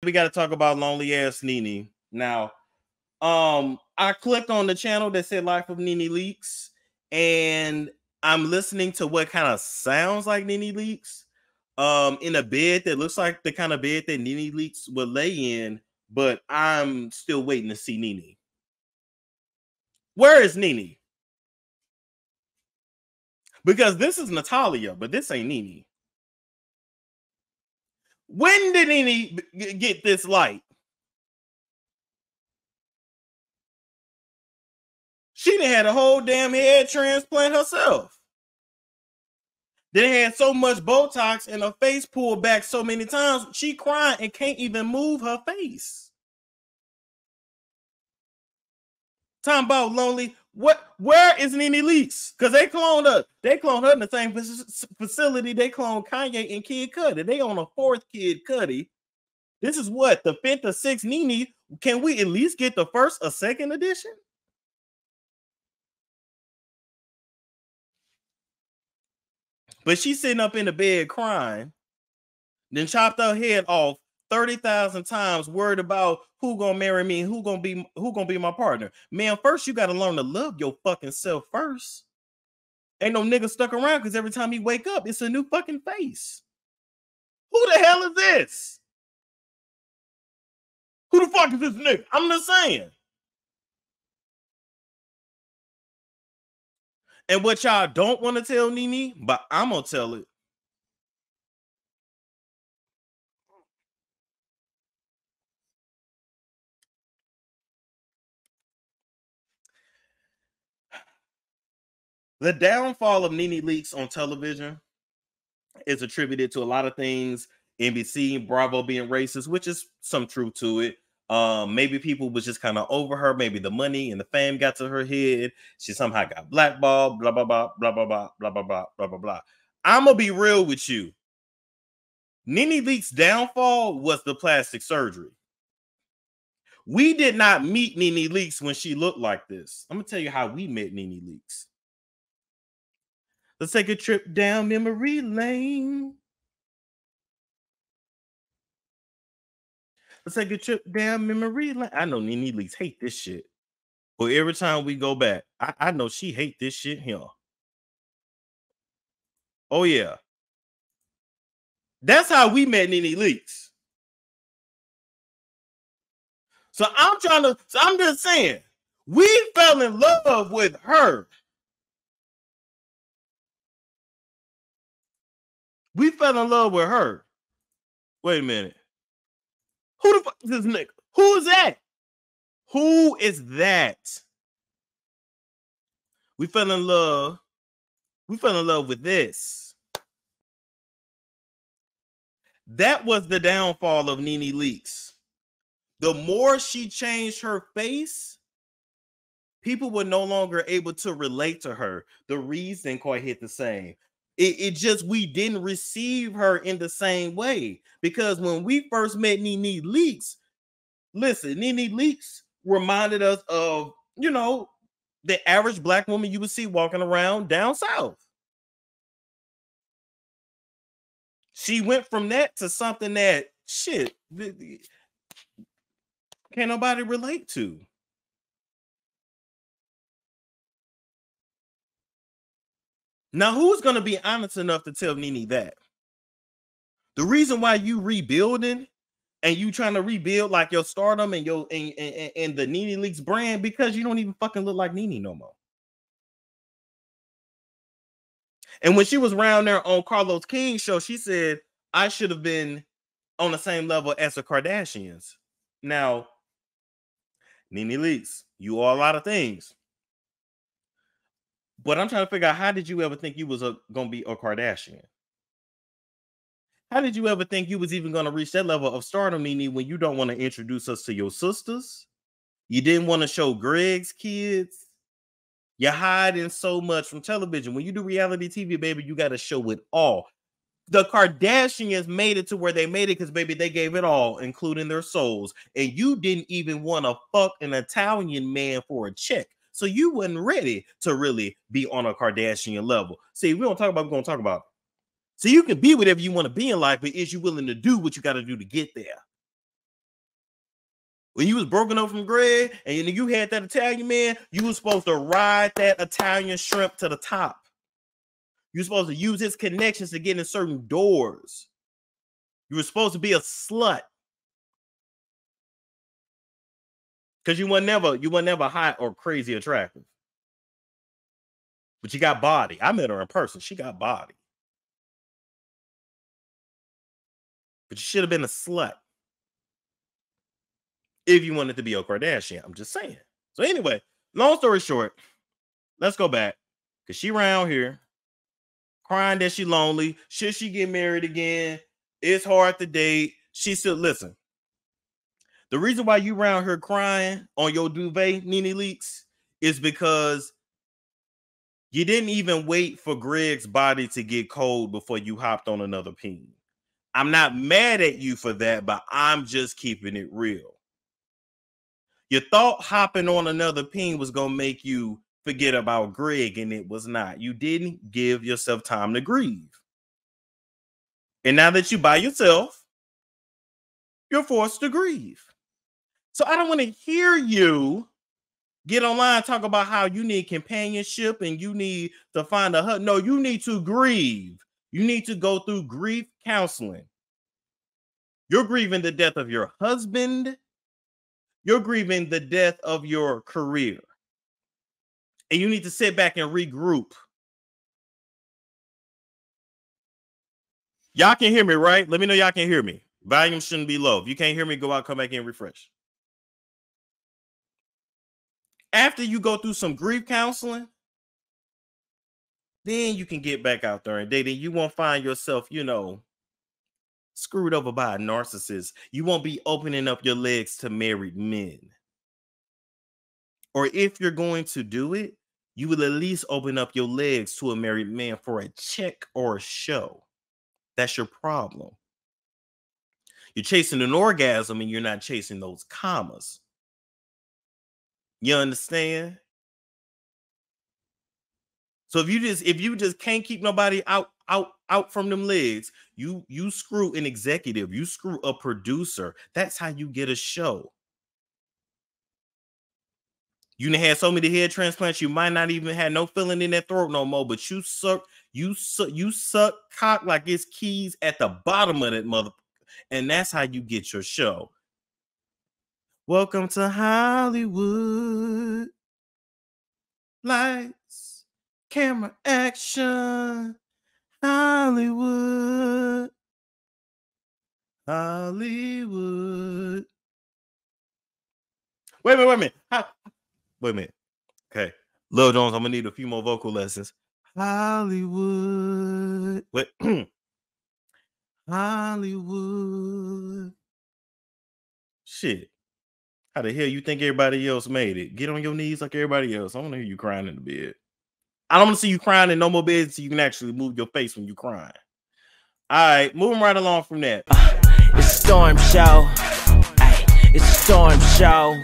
we got to talk about lonely ass Nene. Now, I clicked on the channel that said Life of Nene Leaks, and I'm listening to what kind of sounds like Nene Leaks. In a bed that looks like the kind of bed that Nene Leaks would lay in, but I'm still waiting to see Nene. Where is Nene? Because this is Natalia, but this ain't Nene. When did Nene get this light? She done had a whole damn head transplant herself. Then had so much Botox and her face pulled back so many times, she crying and can't even move her face. Talking about lonely. Where is Nene Leaks? Because they cloned her. They cloned her in the same facility they cloned Kanye and Kid Cudi. They on a fourth Kid Cudi. This is what, the fifth or sixth Nene. Can we at least get the first or second edition? But she's sitting up in the bed crying, then chopped her head off 30,000 times, worried about who gonna marry me and who gonna be my partner. Man, first you gotta learn to love your fucking self first. Ain't no nigga stuck around because every time he wake up, it's a new fucking face. Who the hell is this? Who the fuck is this nigga? I'm just saying. And what y'all don't want to tell Nene, but I'm gonna tell it. The downfall of Nene Leaks on television is attributed to a lot of things. NBC, Bravo being racist, which is some truth to it. Maybe people was just kind of over her. Maybe the money and the fame got to her head. She somehow got blackballed. Blah blah blah blah blah blah blah blah blah blah blah blah. I'm gonna be real with you. Nene Leaks' downfall was the plastic surgery. We did not meet Nene Leaks when she looked like this. I'm gonna tell you how we met Nene Leaks. Let's take a trip down memory lane. Let's take a trip down memory lane. I know Nene Leaks hate this shit. But every time we go back, I know she hate this shit here. Oh yeah. That's how we met Nene Leaks. So I'm just saying, we fell in love with her. We fell in love with her. Wait a minute. Who the fuck is this nigga? Who is that? Who is that? We fell in love. We fell in love with this. That was the downfall of Nene Leaks. The more she changed her face, people were no longer able to relate to her. The reads didn't quite hit the same. It just, we didn't receive her in the same way. Because when we first met Nene Leaks, listen, Nene Leaks reminded us of, you know, the average black woman you would see walking around down south. She went from that to something that, shit, can't nobody relate to. Now, who's going to be honest enough to tell Nene that? The reason why you rebuilding and you trying to rebuild like your stardom and your and the Nene Leaks brand, because you don't even fucking look like Nene no more. And when she was around there on Carlos King's show, she said, I should have been on the same level as the Kardashians. Now, Nene Leaks, you are a lot of things. But I'm trying to figure out, how did you ever think you was gonna be a Kardashian? How did you ever think you was even gonna reach that level of stardom, Nene, when you don't want to introduce us to your sisters? You didn't want to show Greg's kids. You're hiding so much from television. When you do reality TV, baby, you got to show it all. The Kardashians made it to where they made it because, baby, they gave it all, including their souls. And you didn't even want to fuck an Italian man for a check. So you wasn't ready to really be on a Kardashian level. See, we don't talk about, we're going to talk about. So you can be whatever you want to be in life, but is you willing to do what you got to do to get there? When you was broken up from Greg and you had that Italian man, you was supposed to ride that Italian shrimp to the top. You're supposed to use his connections to get in certain doors. You were supposed to be a slut. Because you were never hot or crazy attractive. But you got body. I met her in person. She got body. But you should have been a slut. If you wanted to be a Kardashian. I'm just saying. So anyway, long story short, let's go back. Because she around here crying that she lonely. Should she get married again? It's hard to date. She still, listen. The reason why you around here crying on your duvet, Nene Leaks, is because you didn't even wait for Greg's body to get cold before you hopped on another peen. I'm not mad at you for that, but I'm just keeping it real. You thought hopping on another peen was going to make you forget about Greg, and it was not. You didn't give yourself time to grieve. And now that you by yourself, you're forced to grieve. So I don't want to hear you get online, talk about how you need companionship and you need to find a husband. No, you need to grieve. You need to go through grief counseling. You're grieving the death of your husband. You're grieving the death of your career. And you need to sit back and regroup. Y'all can hear me, right? Let me know y'all can hear me. Volume shouldn't be low. If you can't hear me, go out, come back in, refresh. After you go through some grief counseling, then you can get back out there and date. And you won't find yourself, screwed over by a narcissist. You won't be opening up your legs to married men. Or if you're going to do it, you will at least open up your legs to a married man for a check or a show. That's your problem. You're chasing an orgasm and you're not chasing those commas. You understand? So if you just can't keep nobody out from them legs, you screw an executive, you screw a producer. That's how you get a show. You done had so many head transplants, you might not even have no feeling in that throat no more, but you suck cock like it's keys at the bottom of that mother, and that's how you get your show. Welcome to Hollywood. Lights, camera, action. Hollywood. Hollywood. Wait a minute. Wait a minute. Okay. Lil Jones, I'm gonna need a few more vocal lessons. Hollywood. Wait. Hollywood. Shit. How the hell you think everybody else made it? Get on your knees like everybody else. I want to hear you crying in the bed. I don't want to see you crying in no more beds so you can actually move your face when you're crying. All right, moving right along from that. It's a storm show. It's a storm show.